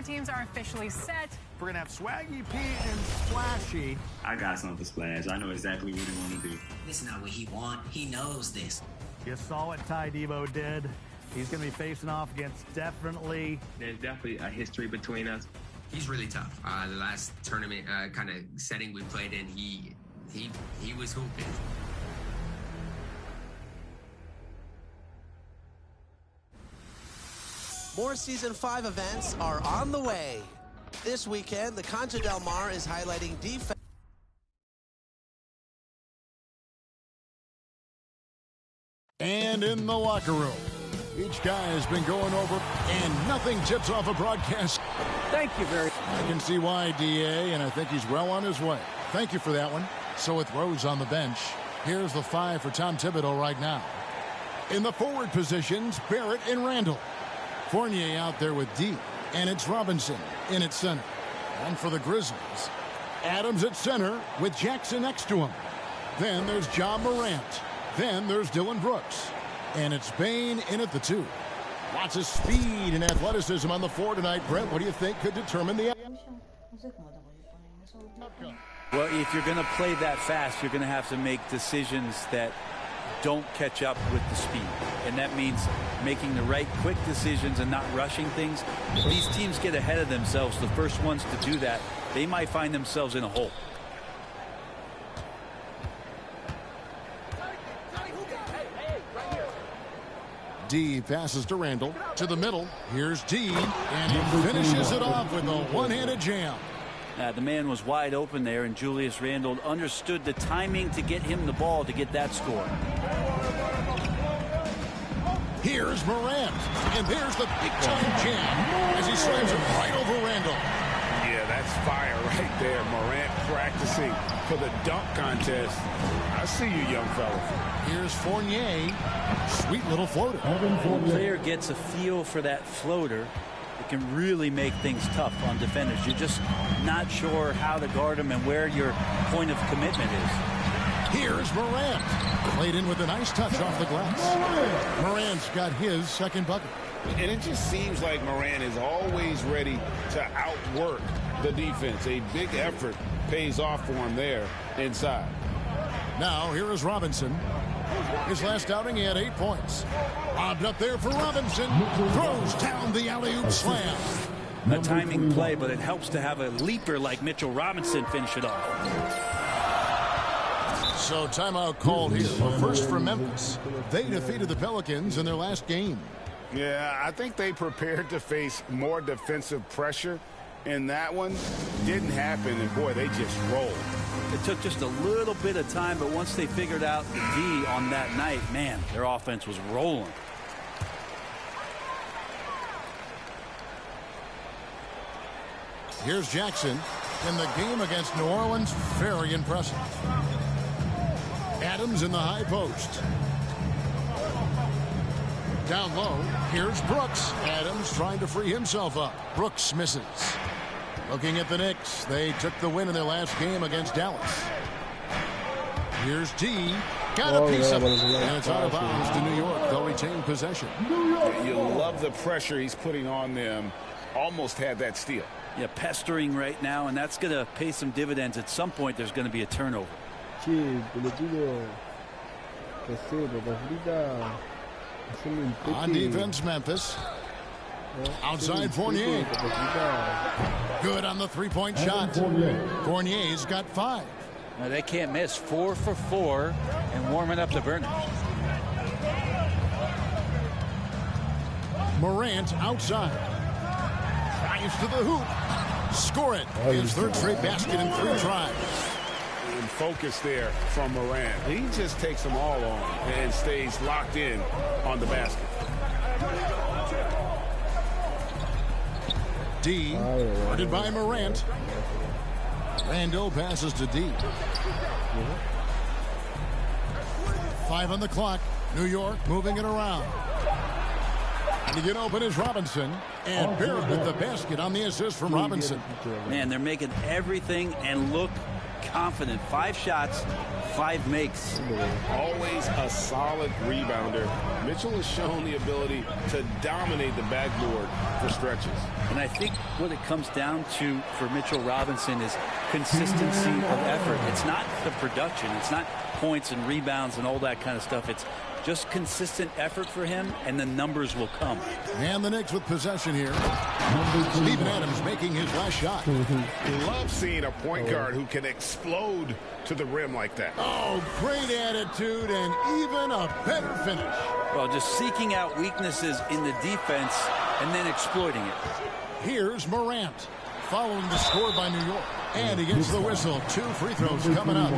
four teams are officially set. We're going to have Swaggy P and Splashy. I got something, Splash. I know exactly what he want to do. This is not what he want. He knows this. You saw what Ty Debo did. He's going to be facing off against There's definitely a history between us. He's really tough. The last tournament kind of setting we played in, he was hooping. More Season 5 events are on the way. This weekend, the Concha Del Mar is highlighting defense. And in the locker room, each guy has been going over, and nothing tips off a broadcast. Thank you very much. I can see why, DA, and I think he's well on his way. Thank you for that one. So with Rose on the bench, here's the 5 for Tom Thibodeau right now. In the forward positions, Barrett and Randall. Fournier out there with D, and it's Robinson in at center. And for the Grizzlies, Adams at center with Jackson next to him. Then there's John Morant. Then there's Dylan Brooks. And it's Bane in at the 2. Lots of speed and athleticism on the 4 tonight. Brent, what do you think could determine the outcome? Well, if you're going to play that fast, you're going to have to make decisions that don't catch up with the speed. And that means making the right quick decisions and not rushing things. If these teams get ahead of themselves, the first ones to do that, they might find themselves in a hole. D passes to Randall. To the middle. Here's D. And he finishes it off with a one-handed jam. The man was wide open there, and Julius Randle understood the timing to get him the ball to get that score. Here's Morant. And there's the big-time jam as he slams it right over Randall. Yeah, that's fire right there. Morant practicing for the dunk contest. I see you, young fella. Here's Fournier. Sweet little floater. When the player gets a feel for that floater, it can really make things tough on defenders. You're just not sure how to guard them and where your point of commitment is. Here's Morant. Played in with a nice touch off the glass. Morant's got his second bucket. And it just seems like Morant is always ready to outwork the defense. A big effort pays off for him there inside. Now here is Robinson. His last outing, he had 8 points. Lobbed up there for Robinson. Throws down the alley-oop slam. A timing play, but it helps to have a leaper like Mitchell Robinson finish it off. So timeout called here. But first for Memphis. They defeated the Pelicans in their last game. Yeah, I think they prepared to face more defensive pressure. And that one didn't happen, and boy, they just rolled. It took just a little bit of time, but once they figured out the D on that night, man, their offense was rolling. Here's Jackson. In the game against New Orleans, very impressive. Adams in the high post. Down low, here's Brooks. Adams trying to free himself up. Brooks misses. Looking at the Knicks, they took the win in their last game against Dallas. Here's D. Got a piece of it. And it's out of bounds to New York. They'll retain possession. You love the pressure he's putting on them. Almost had that steal. Yeah, pestering right now, and that's going to pay some dividends. At some point, there's going to be a turnover. On defense, Memphis. Outside Fournier. Good on the three-point shot. Fournier's got 5. Now, they can't miss. 4 for 4 and warming up the burner. Morant outside. Drives to the hoop. Score it. His third straight basket in 3 tries. And focus there from Morant. He just takes them all on and stays locked in on the basket. D. Guarded by Morant. Randall passes to D. 5 on the clock. New York moving it around. And to get open is Robinson. And Barrett with the basket on the assist from Robinson. Man, they're making everything and look confident. 5 shots, 5 makes. Always a solid rebounder. Mitchell has shown the ability to dominate the backboard for stretches. And I think what it comes down to for Mitchell Robinson is consistency of effort. It's not the production. It's not points and rebounds and all that kind of stuff. It's just consistent effort for him, and the numbers will come. And the Knicks with possession here. Steven Adams making his last shot. Love seeing a point guard who can explode to the rim like that. Oh, great attitude and even a better finish. Well, just seeking out weaknesses in the defense and then exploiting it. Here's Morant following the score by New York. And he gets the whistle. 2 free throws coming up.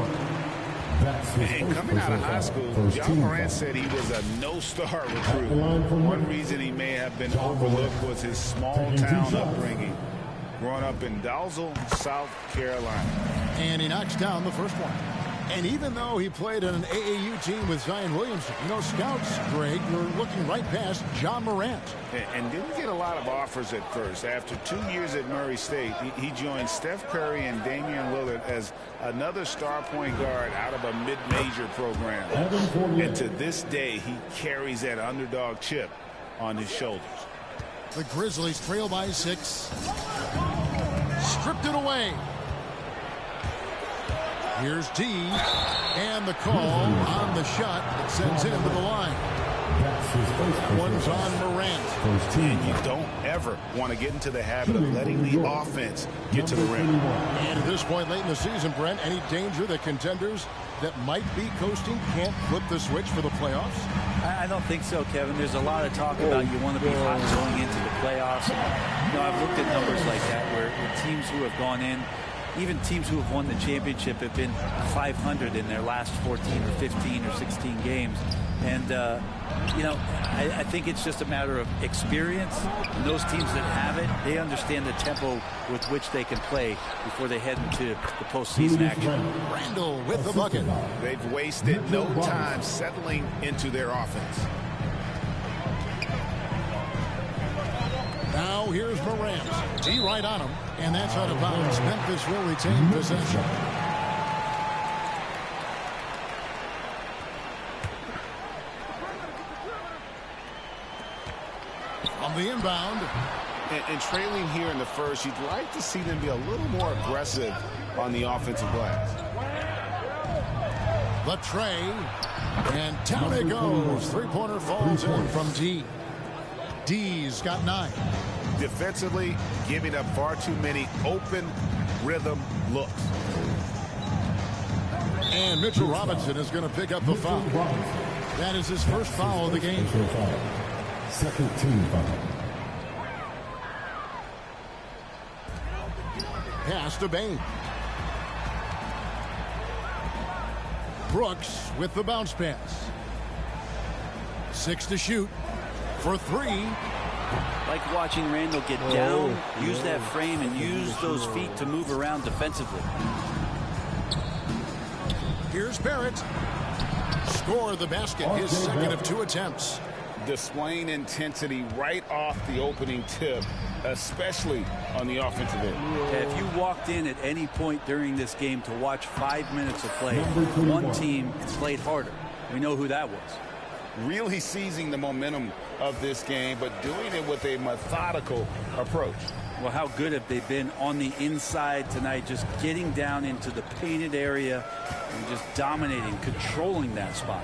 And coming out of high school, John Morant said he was a no-star recruit. One reason he may have been overlooked was his small-town upbringing, growing up in Dalzell, South Carolina. And he knocks down the first one. And even though he played on an AAU team with Zion Williamson, you know, scouts, Greg, were looking right past John Morant. And didn't get a lot of offers at first. After 2 years at Murray State, he joined Steph Curry and Damian Lillard as another star point guard out of a mid-major program. And to this day, he carries that underdog chip on his shoulders. The Grizzlies trail by 6. Stripped it away. Here's D, and the call on the shot that sends him to the line. One's on Morant. And you don't ever want to get into the habit of letting the offense get to the rim. And at this point late in the season, Brent, any danger that contenders that might be coasting can't flip the switch for the playoffs? I don't think so, Kevin. There's a lot of talk about you want to be hot going into the playoffs. You know, I've looked at numbers like that where teams who have gone in, even teams who have won the championship, have been 500 in their last 14 or 15 or 16 games. And, you know, I think it's just a matter of experience. And those teams that have it, they understand the tempo with which they can play before they head into the postseason action. Randall with the bucket. They've wasted no time settling into their offense. Now here's Morant. D right on him, and that's out of bounds. Memphis will retain possession. On the inbound. And trailing here in the first, you'd like to see them be a little more aggressive on the offensive glass. The tray, and down it goes. Three-pointer falls in from D. D's got 9. Defensively, giving up far too many open rhythm looks. And Mitchell Robinson is going to pick up the foul. That is his first foul of the game. Second team foul. Pass to Bain. Brooks with the bounce pass. 6 to shoot for 3. Like watching Randall get down, use that frame, and use those feet to move around defensively. Here's Barrett. Score the basket, his second of 2 attempts. Displaying intensity right off the opening tip, especially on the offensive end. If you walked in at any point during this game to watch 5 minutes of play, one team played harder. We know who that was. Really seizing the momentum of this game, but doing it with a methodical approach. Well, how good have they been on the inside tonight, just getting down into the painted area and just dominating, controlling that spot.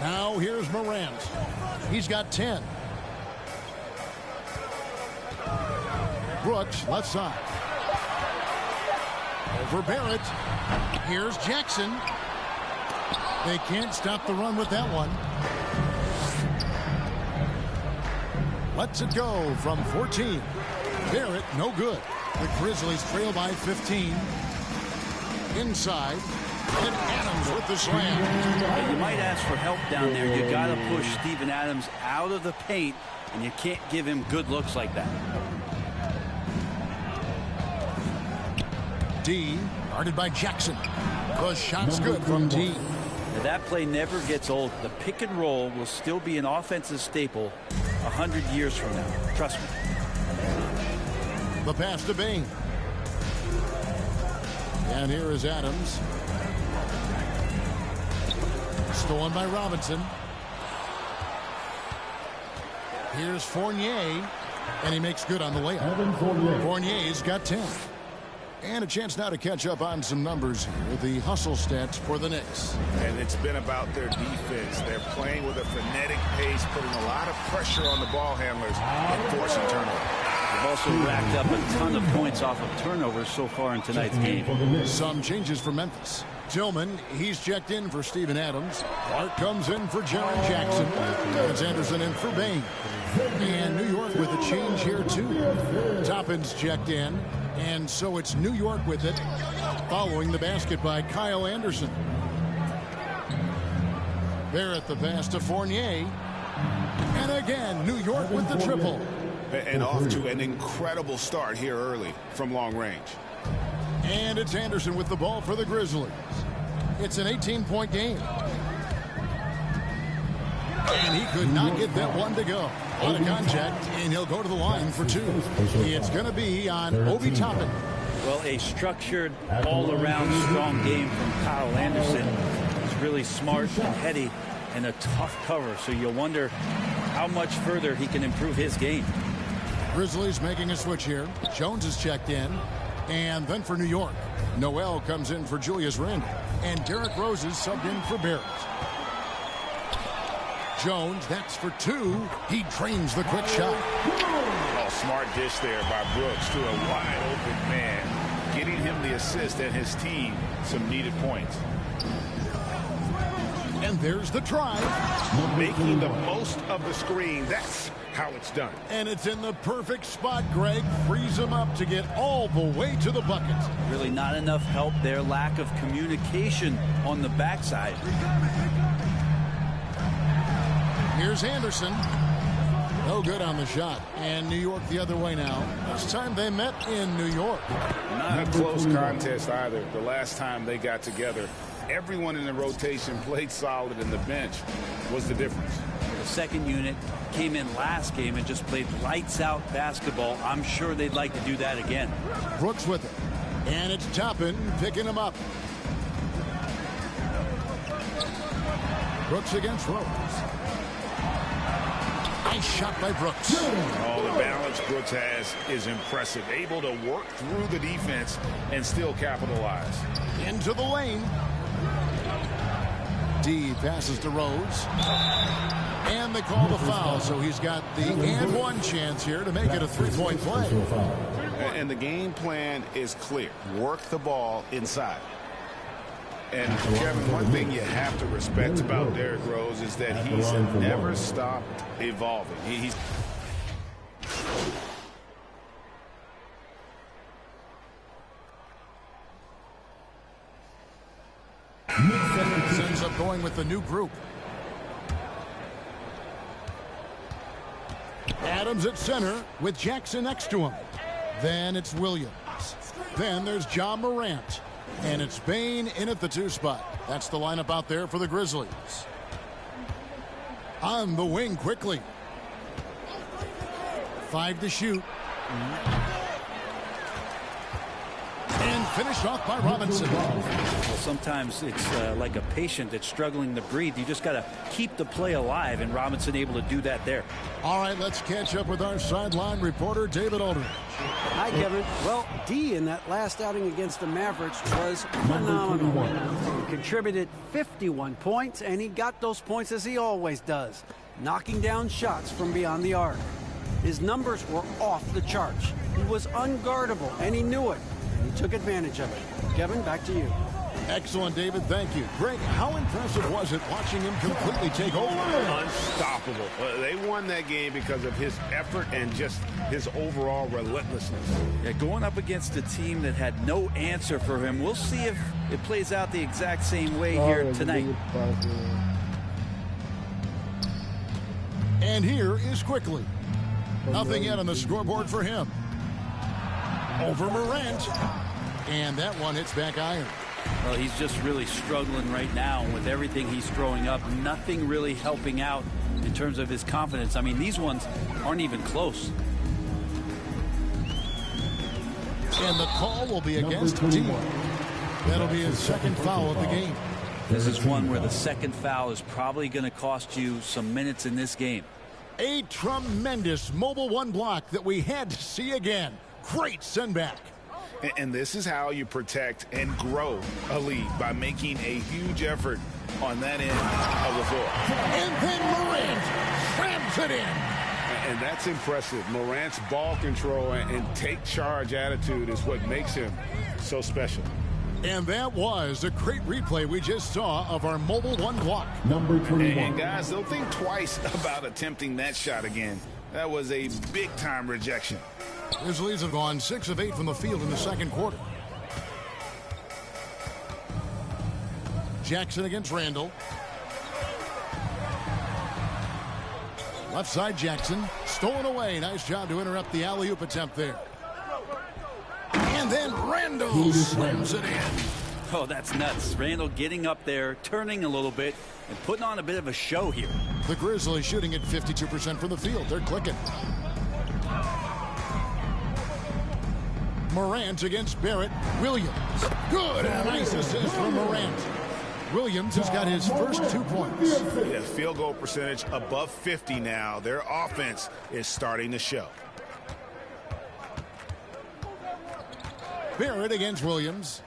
Now here's Morant. He's got 10. Brooks, left side. Over Barrett. Here's Jackson. They can't stop the run with that one. Lets it go from 14. Barrett, no good. The Grizzlies trail by 15. Inside. And Adams with the slam. Yeah, you might ask for help down there. You got to push Steven Adams out of the paint, and you can't give him good looks like that. D, guarded by Jackson. The shot's good from D. Now, that play never gets old. The pick and roll will still be an offensive staple 100 years from now. Trust me. The pass to Bain. And here is Adams. Stolen by Robinson. Here's Fournier. And he makes good on the layup. Fournier's got 10. And a chance now to catch up on some numbers here. The hustle stats for the Knicks. And it's been about their defense. They're playing with a frenetic pace, putting a lot of pressure on the ball handlers and forcing turnovers. They've also racked up a ton of points off of turnovers so far in tonight's game. Some changes for Memphis. Tillman, he's checked in for Steven Adams. Clark comes in for Jaren Jackson. That's Anderson in for Bain. And New York with a change here, too. Toppin's checked in. And so it's New York with it, following the basket by Kyle Anderson. Barrett the pass to Fournier. And again, New York with the triple. And off to an incredible start here early from long range. And it's Anderson with the ball for the Grizzlies. It's an 18-point game. And he could not get that one to go. A lot of contact, and he'll go to the line for two. It's going to be on Obi Toppin. Well, a structured, all-around strong game from Kyle Anderson. He's really smart and heady and a tough cover, so you'll wonder how much further he can improve his game. Grizzlies making a switch here. Jones is checked in. And then for New York, Noel comes in for Julius Randle. And Derrick Rose is subbed in for Barrett. Jones, that's for two. He drains the quick shot. Oh, smart dish there by Brooks to a wide open man, getting him the assist and his team some needed points. And there's the try. Making the most of the screen. That's how it's done. And it's in the perfect spot. Greg frees him up to get all the way to the bucket. Really not enough help there. Lack of communication on the backside. Here's Anderson. No good on the shot. And New York the other way now. Last time they met in New York. Not a close contest either. The last time they got together, everyone in the rotation played solid, and the bench was the difference. The second unit came in last game and just played lights out basketball. I'm sure they'd like to do that again. Brooks with it. And it's Toppin picking him up. Brooks against Rose. Nice shot by Brooks. Oh, the balance Brooks has is impressive. Able to work through the defense and still capitalize. Into the lane. D passes to Rose. And they call the foul, so he's got the and one chance here to make it a three-point play. And the game plan is clear. Work the ball inside. And, Kevin, one thing you have to respect about Derrick Rose is that he's never stopped evolving. He's ends up going with the new group. Adams at center with Jackson next to him. Then it's Williams. Then there's John Morant. And it's Bain in at the 2 spot. That's the lineup out there for the Grizzlies. On the wing quickly. 5 to shoot. And finished off by Robinson. Well, sometimes it's like a patient that's struggling to breathe. You just got to keep the play alive, and Robinson able to do that there. All right, let's catch up with our sideline reporter, David Aldridge. Hi, Kevin. Well, D in that last outing against the Mavericks was phenomenal. He contributed 51 points, and he got those points as he always does, knocking down shots from beyond the arc. His numbers were off the charts. He was unguardable, and he knew it. He took advantage of it. Kevin, back to you. Excellent, David. Thank you. Greg, how impressive was it watching him completely take over? unstoppable. They won that game because of his effort and just his overall relentlessness. Yeah, going up against a team that had no answer for him. We'll see if it plays out the exact same way here tonight. And here is Quickly. Nothing yet on the scoreboard for him. Over Morant. And that one hits back iron. Well, he's just really struggling right now with everything he's throwing up. Nothing really helping out in terms of his confidence. I mean, these ones aren't even close. And the call will be against D. That'll be his second foul of the game. This is one where the second foul is probably going to cost you some minutes in this game. A tremendous mobile one block that we had to see again. Great send back. And this is how you protect and grow a lead, by making a huge effort on that end of the floor. And then Morant slams it in. And that's impressive. Morant's ball control and take charge attitude is what makes him so special. And that was a great replay we just saw of our mobile one block. Number 21. And guys, they'll think twice about attempting that shot again. That was a big-time rejection. Grizzlies have gone 6 of 8 from the field in the second quarter. Jackson against Randall. Left side Jackson. Stolen away. Nice job to interrupt the alley-oop attempt there. And then Randall slams it in. Oh, that's nuts. Randall getting up there, turning a little bit, and putting on a bit of a show here. The Grizzlies shooting at 52% from the field. They're clicking. Morant against Barrett. Williams. Good. A nice assist from Morant. Williams has got his first 2 points. Yeah, field goal percentage above 50 now. Their offense is starting to show. Barrett against Williams.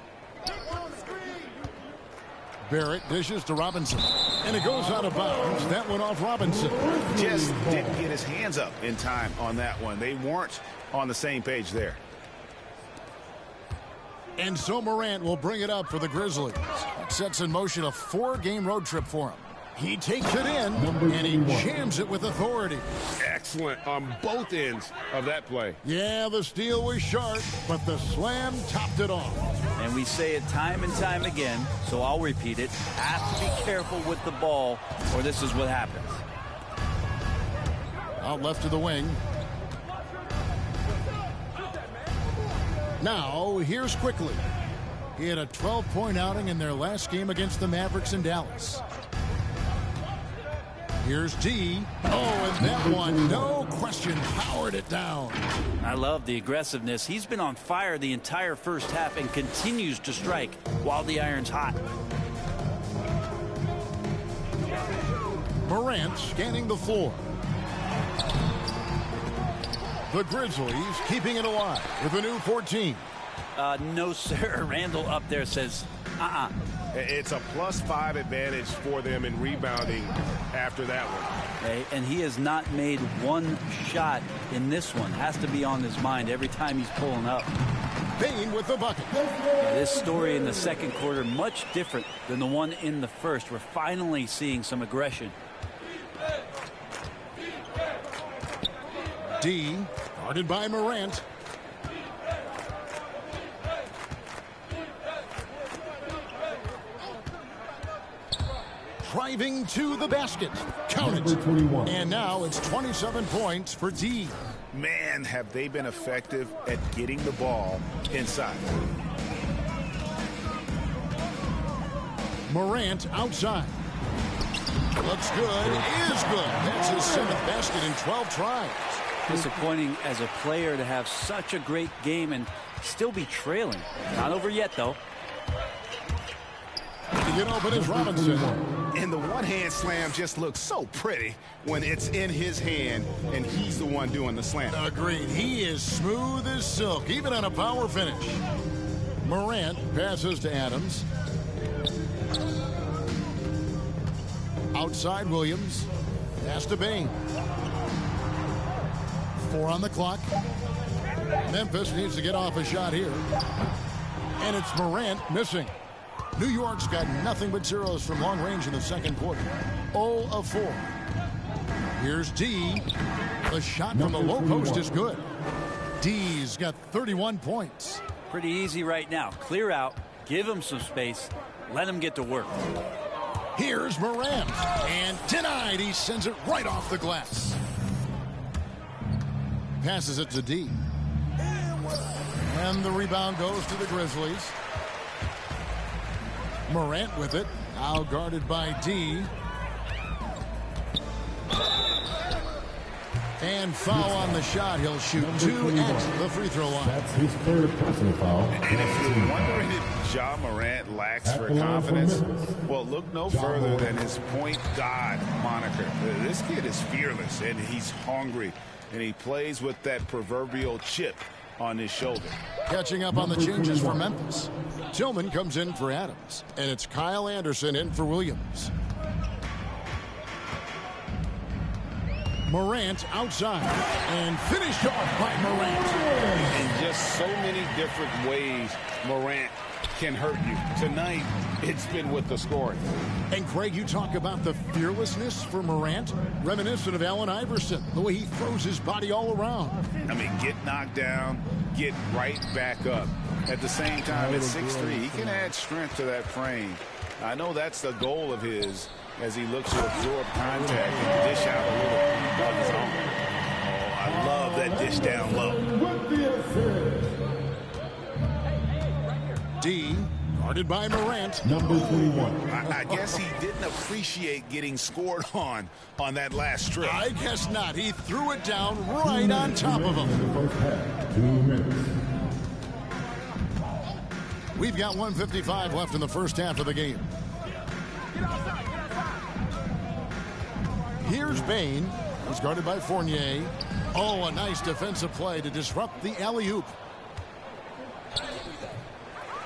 Barrett dishes to Robinson. And it goes out of bounds. That went off Robinson. Just didn't get his hands up in time on that one. They weren't on the same page there. And so Morant will bring it up for the Grizzlies. It sets in motion a 4-game road trip for him. He takes it in, and he jams it with authority. Excellent on both ends of that play. Yeah, the steal was sharp, but the slam topped it off. And we say it time and time again, so I'll repeat it. Have to be careful with the ball, or this is what happens. Out left to the wing. Now, here's Quickly. He had a 12-point outing in their last game against the Mavericks in Dallas. Here's D. Oh, and that one, no question, powered it down. I love the aggressiveness. He's been on fire the entire first half and continues to strike while the iron's hot. Morant scanning the floor. The Grizzlies keeping it alive with a new 14. No, sir. Randall up there says, It's a +5 advantage for them in rebounding after that one. Okay, and he has not made one shot in this one. Has to be on his mind every time he's pulling up. Payne with the bucket. This story in the second quarter much different than the one in the first. We're finally seeing some aggression. D, guarded by Morant. Driving to the basket. Count it. And now it's 27 points for D. Man, have they been effective at getting the ball inside. Morant outside. Looks good. Is good. That's his 7th basket in 12 tries. Disappointing as a player to have such a great game and still be trailing. Not over yet, though. To get open is Robinson. And the one-hand slam just looks so pretty when it's in his hand and he's the one doing the slam. Agreed. He is smooth as silk, even on a power finish. Morant passes to Adams. Outside Williams. Pass to Bain. 4 on the clock. Memphis needs to get off a shot here. And it's Morant missing. New York's got nothing but zeros from long range in the second quarter. 0 of 4. Here's D. The shot from the low post is good. D's got 31 points. Pretty easy right now. Clear out. Give him some space. Let him get to work. Here's Morant. And denied. He sends it right off the glass. Passes it to D. And the rebound goes to the Grizzlies. Morant with it. Now guarded by D. And foul on the shot. He'll shoot 2 at the free throw line. That's his third personal foul. And if you're wondering if Ja Morant lacks for confidence, well, look no further than his point guard moniker. This kid is fearless, and he's hungry, and he plays with that proverbial chip on his shoulder. Catching up on the changes for Memphis. Tillman comes in for Adams, and it's Kyle Anderson in for Williams. Morant outside, and finished off by Morant. In just so many different ways, Morant can hurt you. Tonight, it's been with the scoring. And Craig, you talk about the fearlessness for Morant, reminiscent of Allen Iverson, the way he throws his body all around. I mean, get knocked down, get right back up. At the same time, at 6'3", he can add strength to that frame. I know that's the goal of his as he looks to absorb contact and dish out a little of his own. Oh, I love that dish down low. D, guarded by Morant. Number 21. I guess he didn't appreciate getting scored on that last trip. I guess not. He threw it down right on top of him. In the first half, 2 minutes. We've got 1:55 left in the first half of the game. Here's Bain, who's guarded by Fournier. Oh, a nice defensive play to disrupt the alley-oop.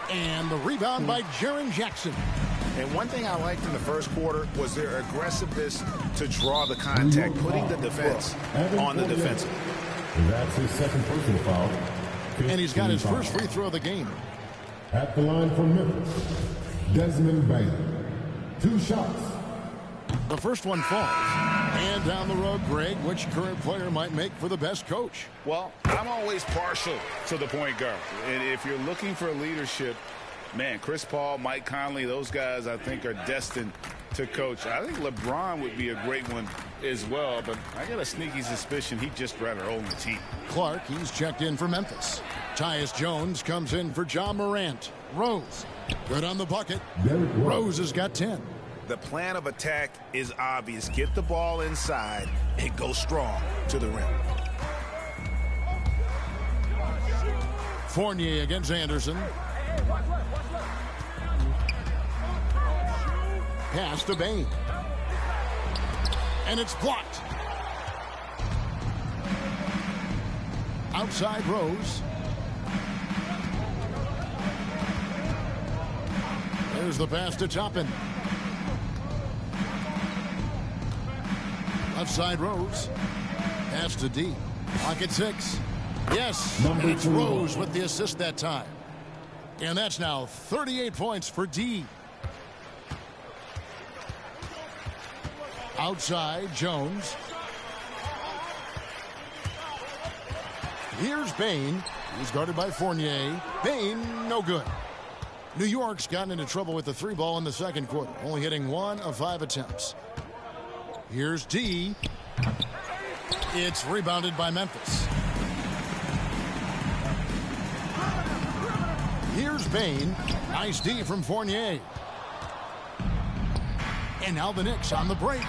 And the rebound by Jaren Jackson. And one thing I liked in the first quarter was their aggressiveness to draw the contact, putting the defense on the defensive. That's his second personal foul. And he's got his first free throw of the game. At the line for Memphis, Desmond Bain. 2 shots. The first one falls. And down the road, Greg, which current player might make for the best coach? Well, I'm always partial to the point guard. And if you're looking for leadership, man, Chris Paul, Mike Conley, those guys I think are destined to coach. I think LeBron would be a great one as well, but I got a sneaky suspicion he'd just rather own the team. Clark, he's checked in for Memphis. Tyus Jones comes in for Ja Morant. Rose, good on the bucket. Rose has got 10. The plan of attack is obvious. Get the ball inside and go strong to the rim. Fournier against Anderson. Pass to Bain. And it's blocked. Outside Rose. There's the pass to Toppin. Left side Rose. Pass to D. Pocket 6. Yes, it's Rose with the assist that time. And that's now 38 points for D. Outside, Jones. Here's Bain. He's guarded by Fournier. Bain, no good. New York's gotten into trouble with the 3 ball in the second quarter, only hitting 1 of 5 attempts. Here's D. It's rebounded by Memphis. Here's Bain. Nice D from Fournier. And now the Knicks on the break.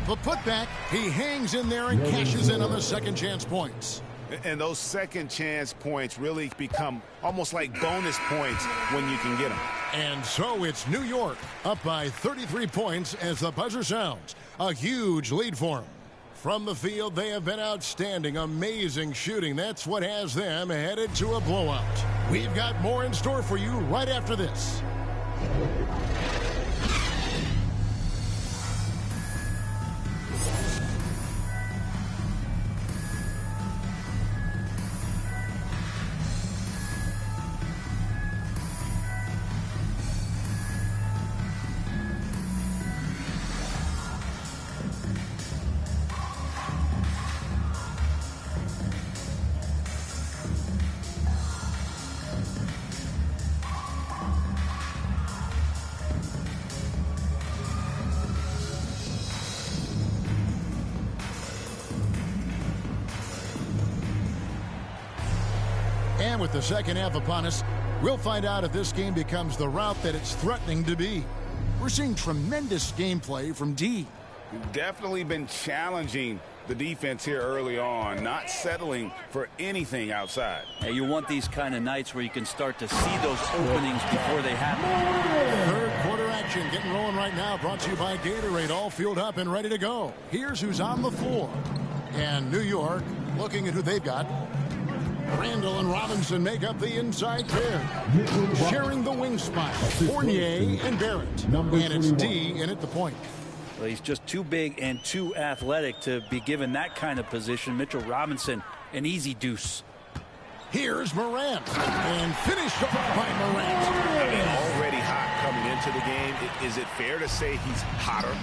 The putback, he hangs in there and cashes in on the second chance points. And those second chance points really become almost like bonus points when you can get them. And so it's New York up by 33 points as the buzzer sounds. A huge lead for them. From the field, they have been outstanding. Amazing shooting. That's what has them headed to a blowout. We've got more in store for you right after this. And with the second half upon us, we'll find out if this game becomes the route that it's threatening to be. We're seeing tremendous gameplay from D. You've definitely been challenging the defense here early on, not settling for anything outside. Yeah, you want these kind of nights where you can start to see those openings before they happen. Third quarter action getting rolling right now, brought to you by Gatorade, all fueled up and ready to go. Here's who's on the floor. And New York looking at who they've got. Randall and Robinson make up the inside pair. Sharing the wing spot, Fournier and Barrett. And it's D in at the point. Well, he's just too big and too athletic to be given that kind of position. Mitchell Robinson, an easy deuce. Here's Morant. And finished off by Morant. I mean, already hot coming into the game. Is it fair to say he's hotter?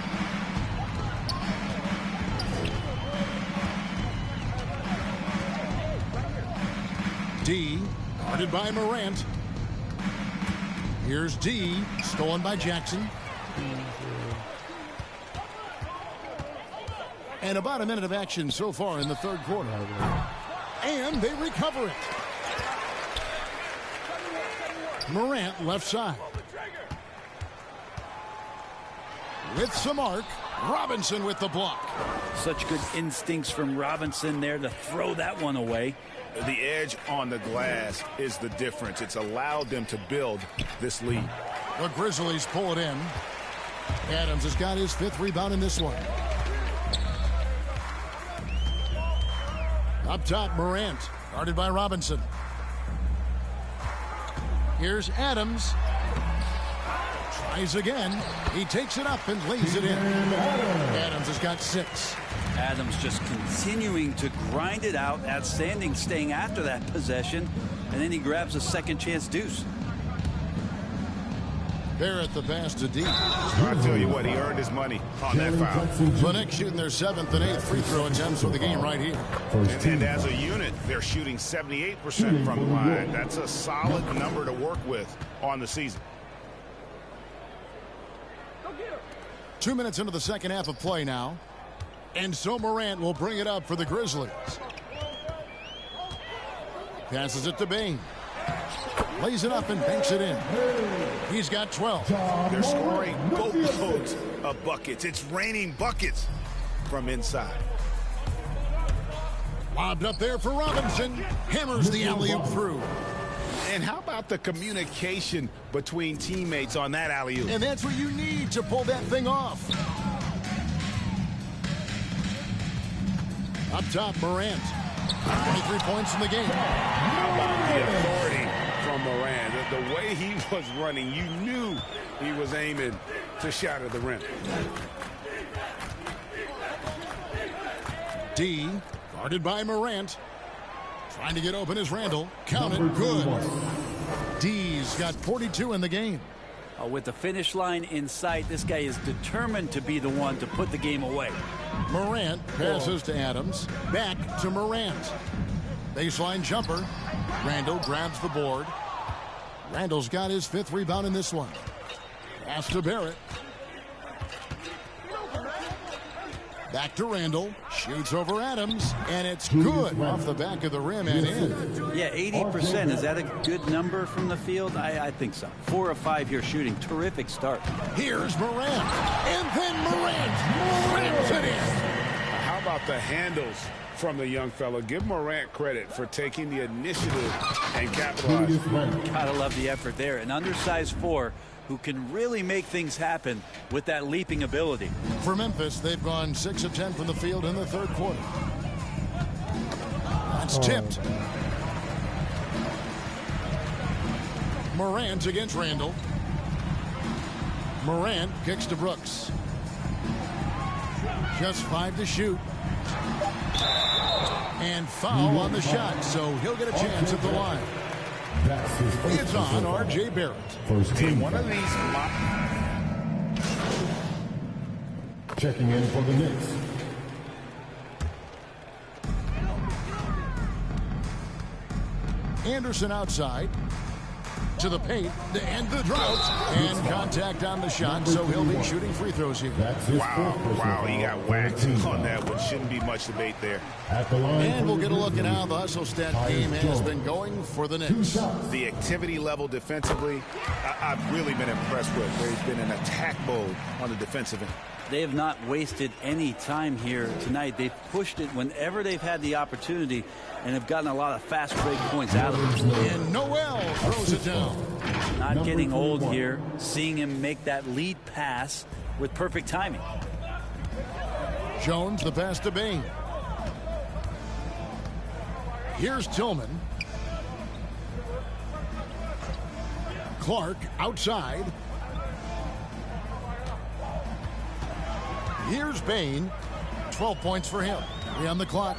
D, guarded by Morant. Here's D, stolen by Jackson. And about a minute of action so far in the third quarter. And they recover it. Morant left side. With some arc. Robinson with the block. Such good instincts from Robinson there to throw that one away. The edge on the glass is the difference. It's allowed them to build this lead. The Grizzlies pull it in. Adams has got his 5th rebound in this one. Up top, Morant, guarded by Robinson. Here's Adams. Tries again. He takes it up and lays it in. Adams has got 6. Adams just continuing to grind it out. Outstanding staying after that possession. And then he grabs a second chance deuce. Barrett the pass to D. I tell you what, he earned his money on that foul. The Knicks shooting their 7th and 8th free throw attempts for the game right here. And as a unit, they're shooting 78% from the line. That's a solid number to work with on the season. 2 minutes into the second half of play now. And so Morant will bring it up for the Grizzlies. Passes it to Bain. Lays it up and banks it in. He's got 12. They're scoring boatloads of buckets. It's raining buckets from inside. Lobbed up there for Robinson. Hammers the alley-oop through. And how about the communication between teammates on that alley-oop? And that's what you need to pull that thing off. Up top, Morant. 23 points in the game. How about the authority from Morant? The way he was running, you knew he was aiming to shatter the rim. D, guarded by Morant. Trying to get open is Randall. Count it, good. D's got 42 in the game. With the finish line in sight, this guy is determined to be the one to put the game away. Morant passes to Adams. Back to Morant. Baseline jumper. Randall grabs the board. Randall's got his 5th rebound in this one. Pass to Barrett. Back to Randall. Shoots over Adams. And it's good off the back of the rim and in. Yeah, 80%. Is that a good number from the field? I think so. 4 of 5 here shooting. Terrific start. Here's Morant. And then Morant rams it in. How about the handles from the young fella? Give Morant credit for taking the initiative and capitalizing. Gotta love the effort there. An undersized 4 who can really make things happen with that leaping ability. For Memphis, they've gone 6 of 10 from the field in the third quarter. That's tipped. Morant against Randall. Morant kicks to Brooks. Just 5 to shoot. And foul on the shot, so he'll get a chance at the line. It's on R.J. Barrett. In one of these checking in for the Knicks. Anderson outside to the paint to end the drought, and contact on the shot, so he'll be shooting free throws here. Wow, he got whacked on that one. Shouldn't be much debate there. And we'll get a look at how the hustle stat game has been going for the Knicks. The activity level defensively, I've really been impressed with. There's been an attack mode on the defensive end. They have not wasted any time here tonight. They've pushed it whenever they've had the opportunity and have gotten a lot of fast break points out of it. And Noel throws it down. Not getting old here. Seeing him make that lead pass with perfect timing. Jones, the pass to Bain. Here's Tillman. Clark outside. Here's Bain. 12 points for him. 3 on the clock.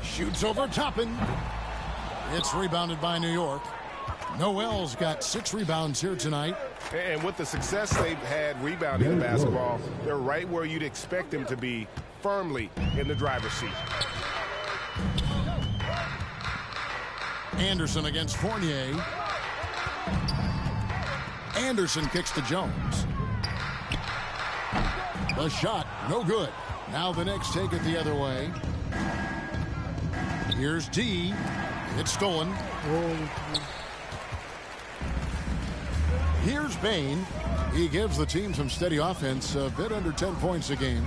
Shoots over Toppin. It's rebounded by New York. Noel's got 6 rebounds here tonight. And with the success they've had rebounding the basketball, they're right where you'd expect them to be, firmly in the driver's seat. Anderson against Fournier. Anderson kicks to Jones. The shot, no good. Now the Knicks take it the other way. Here's D. It's stolen. Here's Bain. He gives the team some steady offense, a bit under 10 points a game.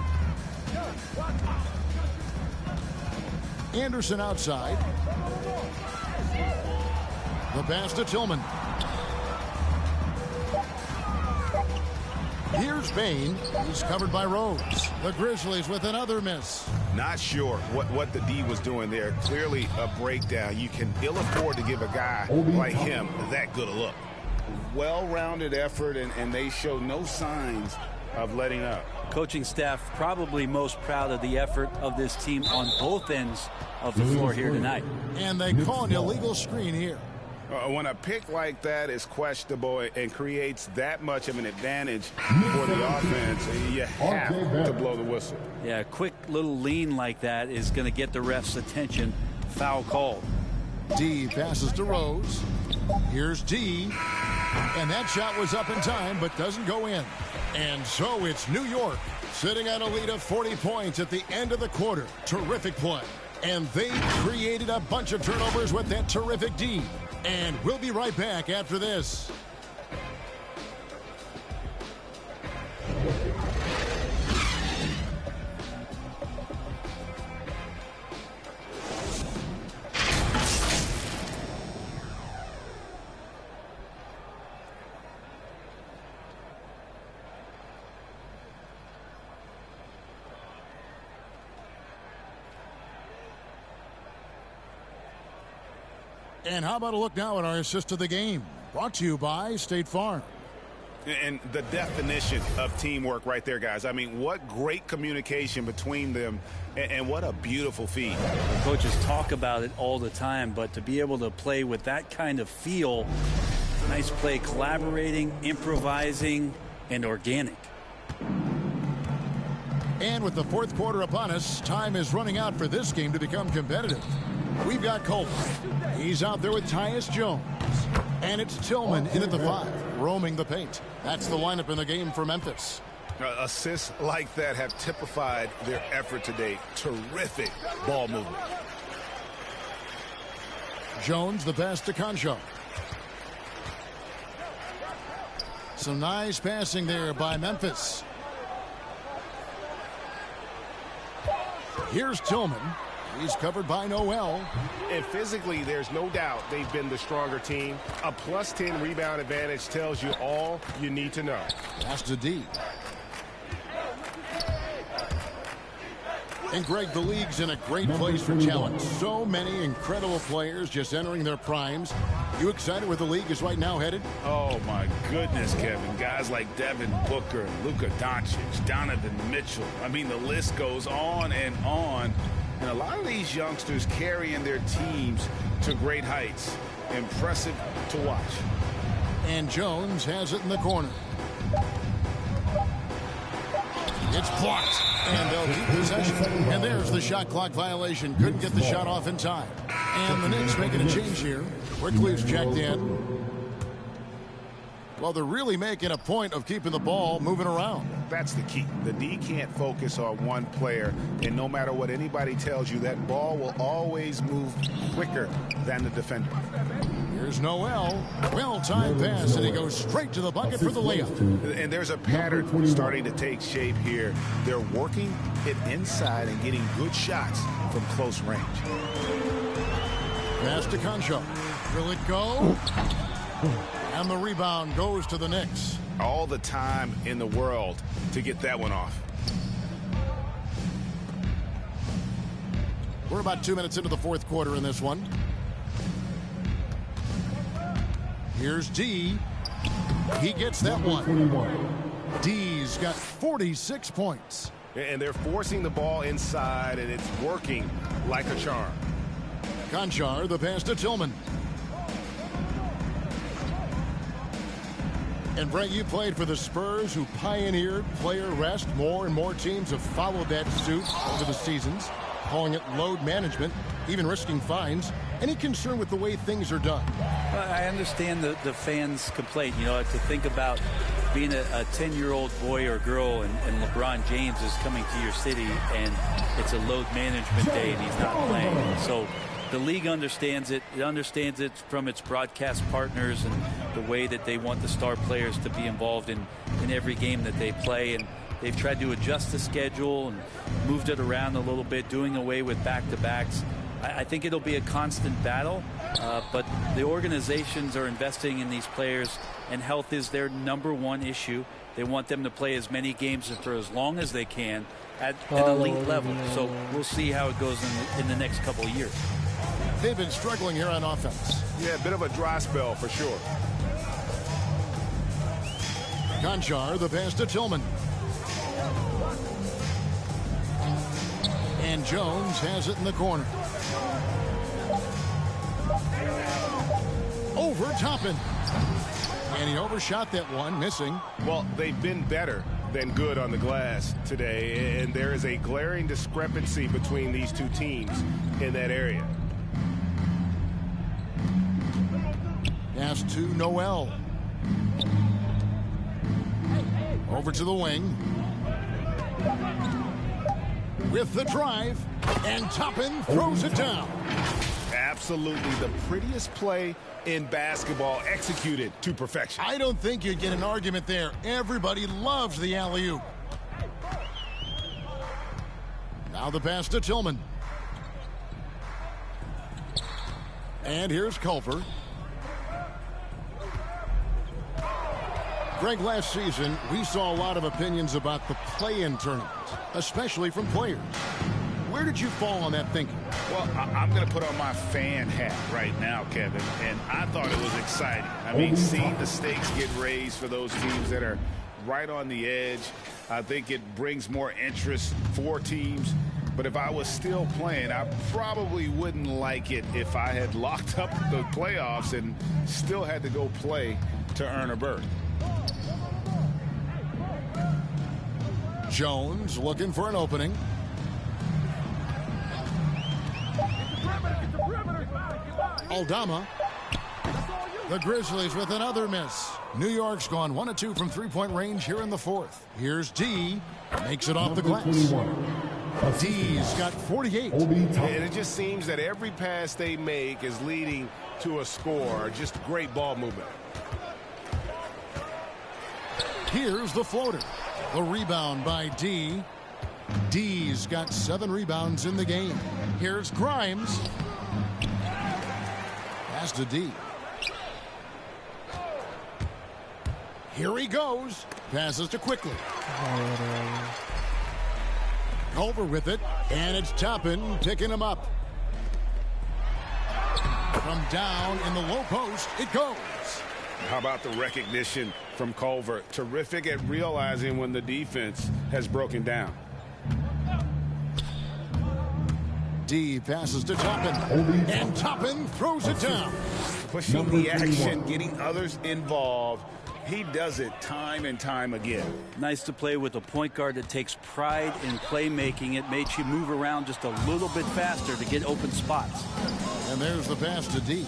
Anderson outside. The pass to Tillman. Here's Bain. He's covered by Rose. The Grizzlies with another miss. Not sure what the D was doing there. Clearly a breakdown. You can ill afford to give a guy like him that good a look. Well-rounded effort, and they show no signs of letting up. Coaching staff probably most proud of the effort of this team on both ends of the floor here tonight. And they call an illegal screen here. When a pick like that is questionable and creates that much of an advantage for the offense, you have to blow the whistle. Yeah, a quick little lean like that is going to get the ref's attention. Foul called. D passes to Rose. Here's D. And that shot was up in time, but doesn't go in. And so it's New York sitting on a lead of 40 points at the end of the quarter. Terrific play. And they created a bunch of turnovers with that terrific D. And we'll be right back after this. And how about a look now at our assist of the game? Brought to you by State Farm. And the definition of teamwork right there, guys. I mean, what great communication between them, and what a beautiful feed. The coaches talk about it all the time, but to be able to play with that kind of feel, nice play, collaborating, improvising, and organic. And with the fourth quarter upon us, time is running out for this game to become competitive. We've got Cole. He's out there with Tyus Jones. And it's Tillman in at the 5, roaming the paint. That's the lineup in the game for Memphis. Assists like that have typified their effort today. Terrific ball movement. Jones, the pass to Concho. Some nice passing there by Memphis. Here's Tillman. He's covered by Noel. And physically, there's no doubt they've been the stronger team. A +10 rebound advantage tells you all you need to know. Pass to D. And Greg, the league's in a great place for talent. So many incredible players just entering their primes. You excited where the league is right now headed? Oh, my goodness, Kevin. Guys like Devin Booker, Luka Doncic, Donovan Mitchell. I mean, the list goes on and on. And a lot of these youngsters carrying their teams to great heights. Impressive to watch. And Jones has it in the corner. It's blocked. And they'll keep possession. And there's the shot clock violation. Couldn't get the shot off in time. And the Knicks making a change here. Quickly's checked in. Well, they're really making a point of keeping the ball moving around. That's the key. The D can't focus on one player, and no matter what anybody tells you, that ball will always move quicker than the defender. Here's Noel. Well-timed pass, and he goes straight to the bucket for the layup. And there's a pattern starting to take shape here. They're working it inside and getting good shots from close range. Pass to Concho. Will it go? And the rebound goes to the Knicks. All the time in the world to get that one off. We're about 2 minutes into the fourth quarter in this one. Here's D. He gets that one. D's got 46 points. And they're forcing the ball inside, and it's working like a charm. Conchar, the pass to Tillman. And Brent, you played for the Spurs, who pioneered player rest. More and more teams have followed that suit over the seasons, calling it load management, even risking fines. Any concern with the way things are done? Well, I understand the fans' complaint. You know, to think about being a 10-year-old boy or girl and LeBron James is coming to your city and it's a load management day and he's not playing. So the league understands it. It understands it from its broadcast partners and the way that they want the star players to be involved in every game that they play. And they've tried to adjust the schedule and moved it around a little bit, doing away with back-to-backs. I think it'll be a constant battle, but the organizations are investing in these players, and health is their #1 issue. They want them to play as many games for as long as they can at an elite level. So we'll see how it goes in the next couple of years. They've been struggling here on offense. Yeah, a bit of a dry spell for sure. Conchar, the pass to Tillman. And Jones has it in the corner. Over Toppin. And he overshot that one, missing. Well, they've been better than good on the glass today, and there is a glaring discrepancy between these two teams in that area. Pass to Noel. Over to the wing. With the drive, and Toppin throws it down. Absolutely the prettiest play in basketball, executed to perfection. I don't think you'd get an argument there. Everybody loves the alley-oop. Now the pass to Tillman. And here's Culver. Greg, last season, we saw a lot of opinions about the play-in tournament, especially from players. Where did you fall on that thinking? Well, I'm going to put on my fan hat right now, Kevin, and I thought it was exciting. I mean, seeing the stakes get raised for those teams that are right on the edge, I think it brings more interest for teams. But if I was still playing, I probably wouldn't like it if I had locked up the playoffs and still had to go play to earn a berth. Jones looking for an opening. Aldama. The Grizzlies with another miss. New York's gone 1 of 2 from three-point range here in the fourth. Here's D. Makes it off the glass. D's got 48. And it just seems that every pass they make is leading to a score. Just great ball movement. Here's the floater. The rebound by D. D's got 7 rebounds in the game. Here's Grimes. Pass to D. Here he goes. Passes to Quickly. Over with it, and it's Toppin picking him up. From down in the low post, it goes. How about the recognition from Culver? Terrific at realizing when the defense has broken down. D passes to Toppin, and Toppin throws it down. Pushing the action, getting others involved. He does it time and time again. Nice to play with a point guard that takes pride in playmaking. It makes you move around just a little bit faster to get open spots. And there's the pass to D.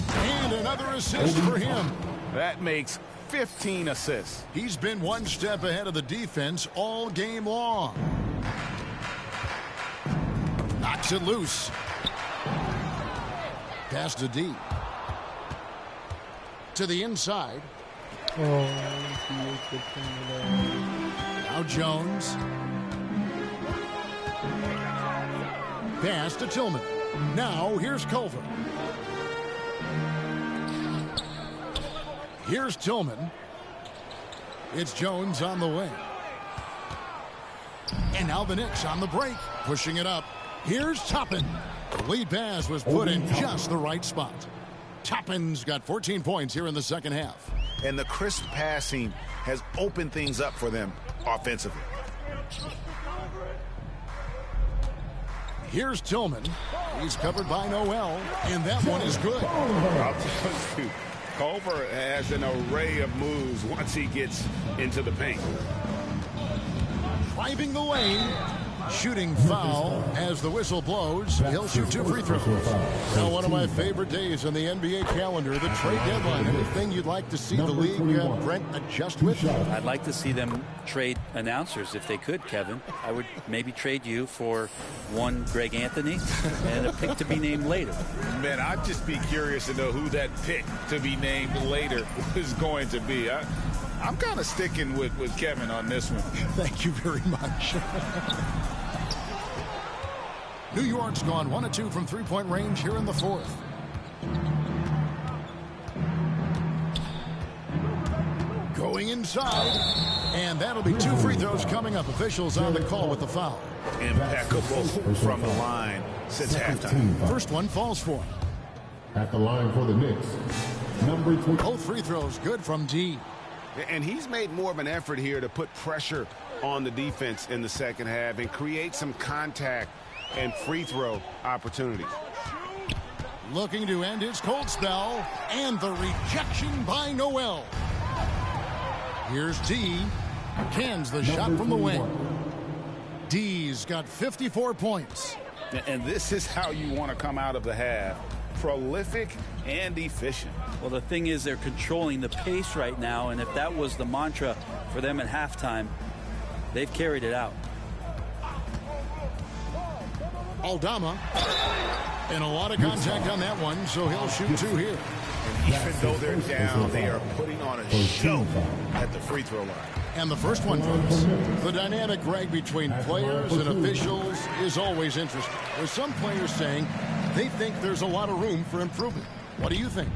And another assist for him. That makes 15 assists. He's been one step ahead of the defense all game long. Knocks it loose. Pass to D. To the inside. Now Jones. Pass to Tillman. Now here's Culver. Here's Tillman. It's Jones on the wing. And now the Knicks on the break, pushing it up. Here's Toppin. The lead pass was put in just the right spot. Toppin's got 14 points here in the second half. And the crisp passing has opened things up for them offensively. Here's Tillman. He's covered by Noel, and that one is good. I'll tell you, Culver has an array of moves once he gets into the paint. Driving the lane. Shooting foul as the whistle blows. He'll shoot 2 free throws. Now, one of my favorite days on the NBA calendar, the trade deadline. Anything you'd like to see the league, Brent, adjust with? I'd like to see them trade announcers if they could, Kevin. I would maybe trade you for one Greg Anthony and a pick to be named later. Man, I'd just be curious to know who that pick to be named later is going to be. I'm kind of sticking with Kevin on this one. Thank you very much. New York's gone 1 of 2 from three-point range here in the fourth. Going inside, and that'll be 2 free throws coming up. Officials on the call with the foul. Impeccable from the line since halftime. First one falls for him. At the line for the Knicks, number 20. Both free throws good from D. And he's made more of an effort here to put pressure on the defense in the second half and create some contact and free throw opportunities. Looking to end his cold spell, and the rejection by Noel. Here's D. Cans the shot from the wing. D's got 54 points. And this is how you want to come out of the half. Prolific and efficient. Well, the thing is they're controlling the pace right now, and if that was the mantra for them at halftime, they've carried it out. Aldama. And a lot of contact on that one, so he'll shoot 2 here. And even though they're down, they are putting on a show at the free throw line. And the first one goes. The dynamic, Greg, between players and officials is always interesting. With some players saying they think there's a lot of room for improvement. What do you think?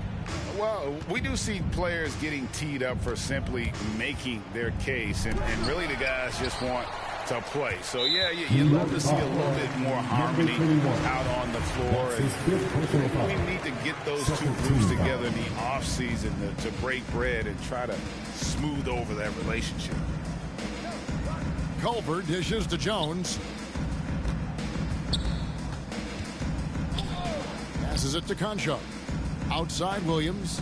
Well, we do see players getting teed up for simply making their case, and really the guys just want to play. So, yeah, you love to see a little bit more harmony out on the floor. And we need to get those two groups together in the offseason to break bread and try to smooth over that relationship. Culver dishes to Jones. Passes it to Concho. Outside Williams.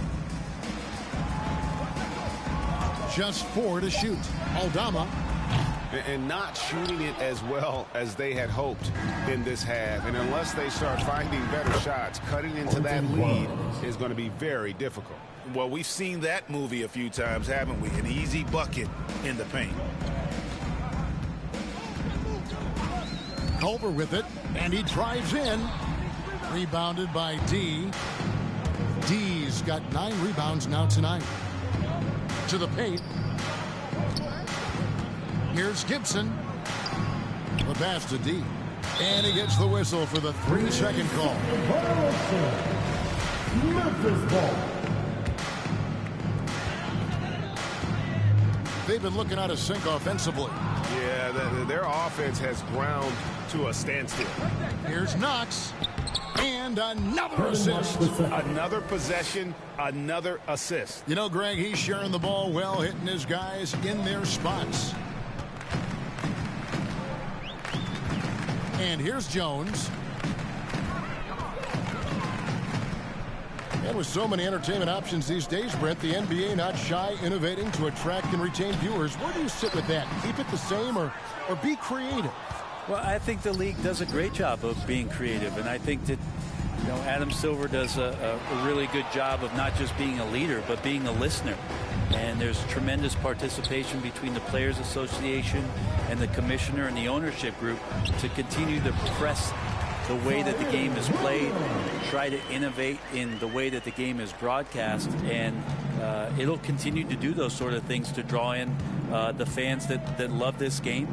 Just 4 to shoot. Aldama. And not shooting it as well as they had hoped in this half. And unless they start finding better shots, cutting into that lead is going to be very difficult. Well, we've seen that movie a few times, haven't we? An easy bucket in the paint. Culver with it, and he drives in. Rebounded by D. D's got 9 rebounds now tonight. To the paint. Here's Gibson. The pass to D. And he gets the whistle for the 3-second call. Memphis ball. They've been looking out of sync offensively. Yeah, their offense has ground to a standstill. Here's Knox. And another assist. Another possession, another assist. You know, Greg, he's sharing the ball well, hitting his guys in their spots. And here's Jones. And with so many entertainment options these days, Brent, the NBA not shy, innovating to attract and retain viewers. Where do you sit with that? Keep it the same or be creative? Well, I think the league does a great job of being creative, and I think that Adam Silver does a really good job of not just being a leader, but being a listener. And there's tremendous participation between the Players Association and the commissioner and the ownership group to continue to press the way that the game is played, try to innovate in the way that the game is broadcast, and it'll continue to do those sort of things to draw in the fans that love this game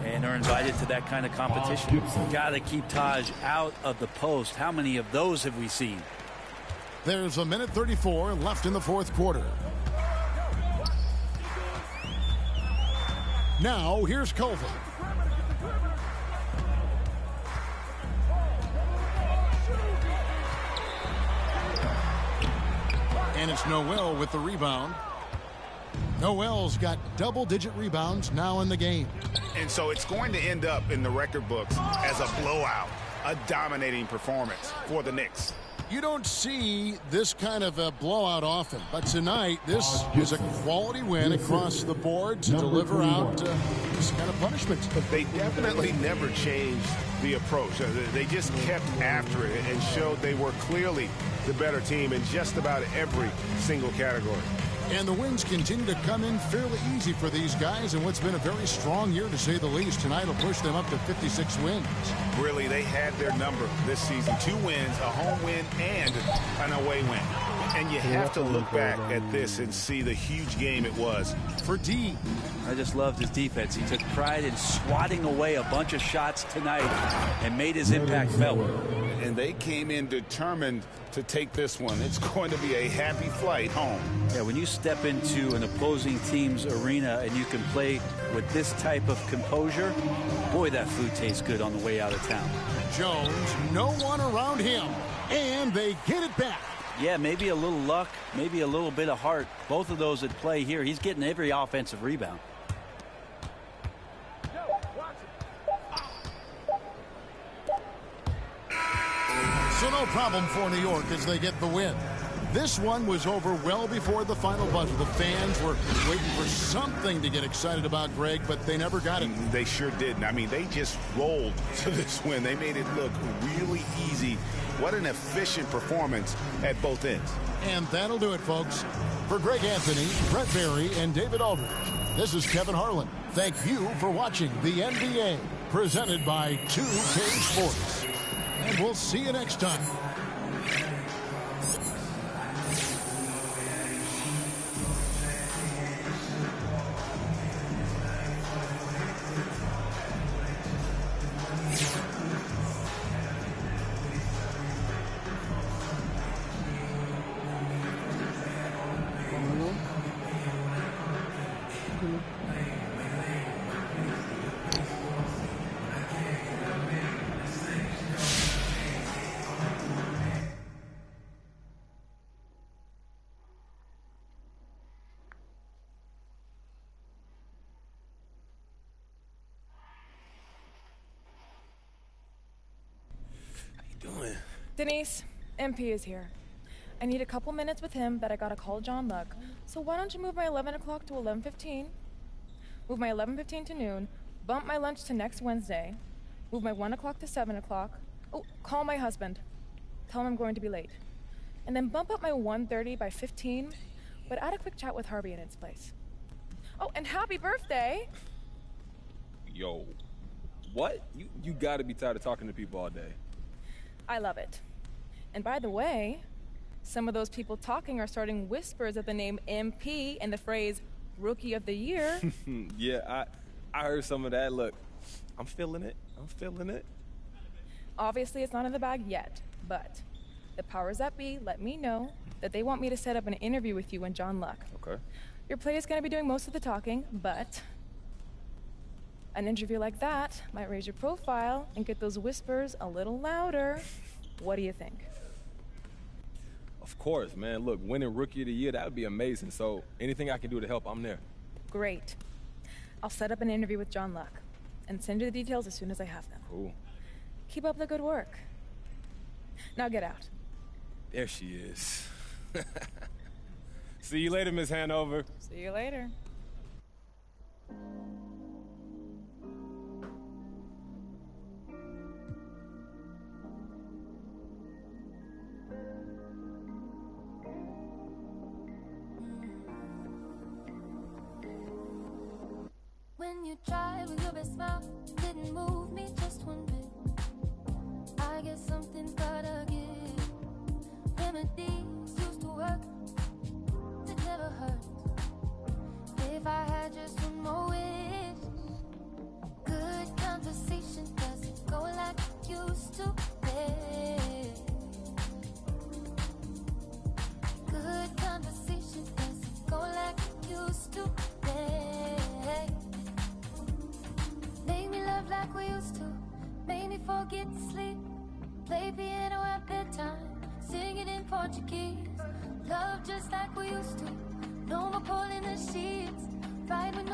and are invited to that kind of competition. Got to keep Taj out of the post. How many of those have we seen? There's a minute 34 left in the fourth quarter. Now, here's Colvin. And it's Noel with the rebound. Noel's got double-digit rebounds now in the game. And so it's going to end up in the record books as a blowout, a dominating performance for the Knicks. You don't see this kind of a blowout often, but tonight this is a quality win across the board to deliver out this kind of punishment. They definitely never changed the approach. They just kept after it and showed they were clearly the better team in just about every single category. And the wins continue to come in fairly easy for these guys in what's been a very strong year, to say the least. Tonight will push them up to 56 wins. Really, they had their number this season. 2 wins, a home win, and an away win. And you have to look back at this and see the huge game it was for D. I just loved his defense. He took pride in swatting away a bunch of shots tonight and made his impact felt. And they came in determined to take this one. It's going to be a happy flight home. Yeah, when you step into an opposing team's arena and you can play with this type of composure, boy, that food tastes good on the way out of town. Jones, no one around him, and they get it back. Yeah, maybe a little luck, maybe a little bit of heart. Both of those at play here. He's getting every offensive rebound. So no problem for New York as they get the win. This one was over well before the final buzzer. The fans were waiting for something to get excited about, Greg, but they never got it. They sure didn't. I mean, they just rolled to this win. They made it look really easy. What an efficient performance at both ends. And that'll do it, folks. For Greg Anthony, Brett Berry, and David Aldridge, this is Kevin Harlan. Thank you for watching the NBA, presented by 2K Sports. And we'll see you next time. Denise, MP is here. I need a couple minutes with him, but I gotta call John Luck. So why don't you move my 11 o'clock to 11:15? Move my 11:15 to noon. Bump my lunch to next Wednesday. Move my 1 o'clock to 7 o'clock. Oh, call my husband. Tell him I'm going to be late. And then bump up my 1:30 by 15, but add a quick chat with Harvey in its place. Oh, and happy birthday! Yo, what? You gotta be tired of talking to people all day. I love it. And by the way, some of those people talking are starting whispers of the name MP and the phrase Rookie of the Year. Yeah, I heard some of that. Look, I'm feeling it. I'm feeling it. Obviously, it's not in the bag yet, but the powers that be let me know that they want me to set up an interview with you and John Luck. Okay. Your play is going to be doing most of the talking, but an interview like that might raise your profile and get those whispers a little louder. What do you think? Of course, man. Look, winning Rookie of the Year, that would be amazing. So anything I can do to help, I'm there. Great. I'll set up an interview with John Luck and send you the details as soon as I have them. Cool. Keep up the good work. Now get out. There she is. See you later, Miss Hanover. See you later. When you tried with your best smile, didn't move me just one bit. I guess something's gotta give. Remedies used to work, that never if I had just one more wish. Good conversation doesn't go like it used to be. Good conversation doesn't go like it used to be. Make me love like we used to. Make me forget to sleep. Play piano at bedtime. Sing it in Portuguese. Love just like we used to. No more pulling the sheets. Right when